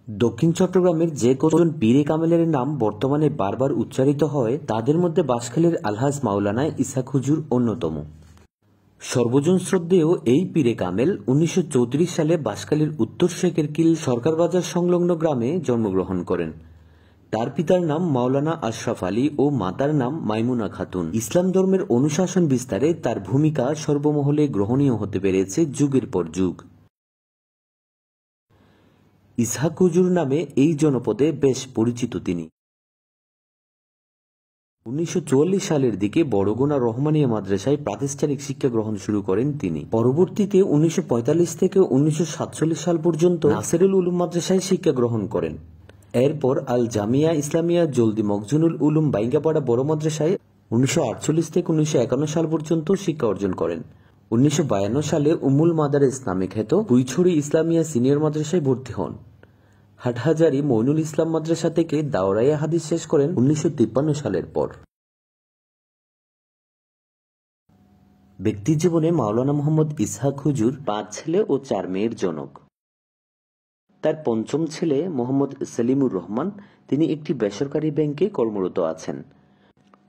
দক্ষিণ চট্টগ্রামের যে কজন পীরে কামেলের নাম বর্তমানে বারবার উচ্চারিত হয় তাদের মধ্যে বাঁশখালীর আলহাজ মাওলানা ইসহাক হুজুর অন্যতম। সর্বজন শ্রদ্ধেয় এই পীরে কামেল 1934 সালে বাঁশখালীর উত্তর শেখেরকিল সরকার বাজার সংলগ্ন গ্রামে জন্মগ্রহণ করেন। তার পিতার নাম মাওলানা আশরাফ আলী ও মাতার নাম মাইমুনা খাতুন। ইসলাম ধর্মের অনুশাসন বিস্তারে তার ভূমিকা সর্বমহলে গ্রহণীয় হতে পেরেছে যুগের পর যুগ। ইসহাক হুজুর নামে এই জনপদে বেশ পরিচিত তিনি। 1944 সালের দিকে বড়গুনা রহমানিয়া মাদ্রাসায় প্রাতিষ্ঠানিক শিক্ষা গ্রহণ শুরু করেন তিনি। পরবর্তীতে 1945 থেকে 1947 সাল পর্যন্ত নাসিরুল উলুম মাদ্রাসায় শিক্ষা গ্রহণ করেন। এরপর আল জামিয়া ইসলামিয়া জলদি মখজুনুল উলুম বাইঙ্গাপাড়া বড় মাদ্রাসায় 1948 থেকে 1951 সাল পর্যন্ত শিক্ষা অর্জন করেন। 1952 সালে উম্মুল মাদারিস নামে খ্যাত বুইছড়ি ইসলামিয়া সিনিয়র মাদ্রাসায় ভর্তি হন। হাটহাজারী মইনুল ইসলাম মাদ্রাসা থেকে দাওরায়ে হাদিস শেষ করেন 1953 সালের পর। ব্যক্তিজীবনে মাওলানা মোহাম্মদ ইসহাক হুজুর 5 ছেলে ও 4 মেয়ের জনক। তার পঞ্চম ছেলে মোহাম্মদ সেলিমুর রহমান, তিনি একটি বেসরকারি ব্যাংকে কর্মরত আছেন।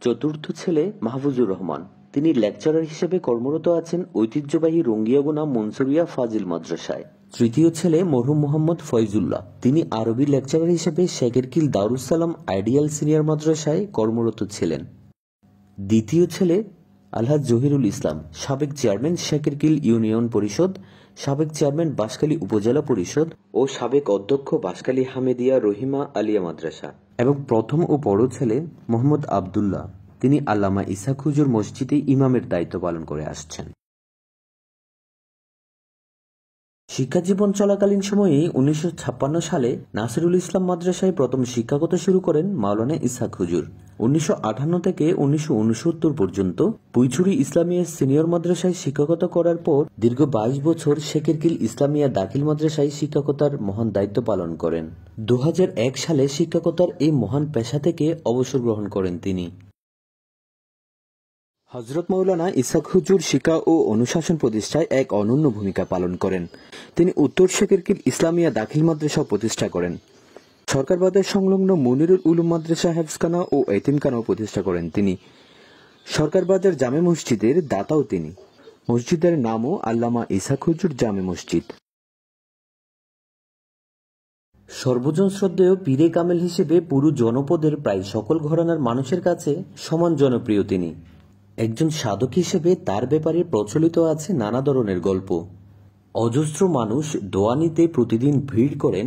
চতুর্থ ছেলে মাহফুজুর রহমান, তিনি লেকচারার হিসেবে কর্মরত আছেন ঐতিহ্যবাহী রঙ্গিয়াগুনা মনসুরিয়া ফাজিল মাদ্রাসায়। তৃতীয় ছেলে মরহুম মোহাম্মদ ফয়জুল্লাহ, তিনি আরবি লেকচারার হিসেবে শেখেরকিল দারুস সালাম আইডিয়াল সিনিয়র মাদ্রাসায় কর্মরত ছিলেন। দ্বিতীয় ছেলে আলহাজ জহিরুল ইসলাম, সাবেক চেয়ারম্যান শেখেরকিল ইউনিয়ন পরিষদ, সাবেক চেয়ারম্যান বাঁশখালী উপজেলা পরিষদ ও সাবেক অধ্যক্ষ বাঁশখালী হামেদিয়া রহিমা আলিয়া মাদ্রাসা। এবং প্রথম ও বড় ছেলে মোহাম্মদ আবদুল্লাহ, তিনি আল্লামা ইসহাক হুজুর মসজিদে ইমামের দায়িত্ব পালন করে আসছেন। শিক্ষাজীবন চলাকালীন সময়ে 1956 সালে নাসিরুল ইসলাম মাদ্রাসায় প্রথম শিক্ষাগত শুরু করেন মাওলানা ইসহাক হুজুর। 1958 থেকে 1969 পর্যন্ত বুইছড়ি ইসলামিয়া সিনিয়র মাদ্রাসায় শিক্ষকতা করার পর দীর্ঘ 22 বছর শেখেরকিল ইসলামিয়া দাখিল মাদ্রাসায় শিক্ষকতার মহান দায়িত্ব পালন করেন। 2001 সালে শিক্ষকতার এই মহান পেশা থেকে অবসর গ্রহণ করেন তিনি। হযরত মাওলানা ইসহাক হুজুর শিক্ষা ও অনুশাসন প্রতিষ্ঠায় এক অনন্য ভূমিকা পালন করেন। তিনি উত্তর শেখেরকিল ইসলামিয়া দাখিল মাদ্রাসা প্রতিষ্ঠা করেন। সরকার বাজার সংলগ্ন মুনিরুল উলুম মাদ্রাসা হেফজখানা ও এতিমখানাও প্রতিষ্ঠা করেন তিনি। সরকার বাজার জামে মসজিদের দাতাও তিনি। মসজিদের নামও আল্লামা ইসহাক হুজুর জামে মসজিদ। সর্বজন শ্রদ্ধেয় পীরে কামেল হিসেবে পুরো জনপদের প্রায় সকল ঘরানার মানুষের কাছে সমান জনপ্রিয় তিনি। একজন সাধক হিসেবে তার ব্যাপারে প্রচলিত আছে নানা ধরনের গল্প। অজস্র মানুষ দোয়া নিতে প্রতিদিন ভিড় করেন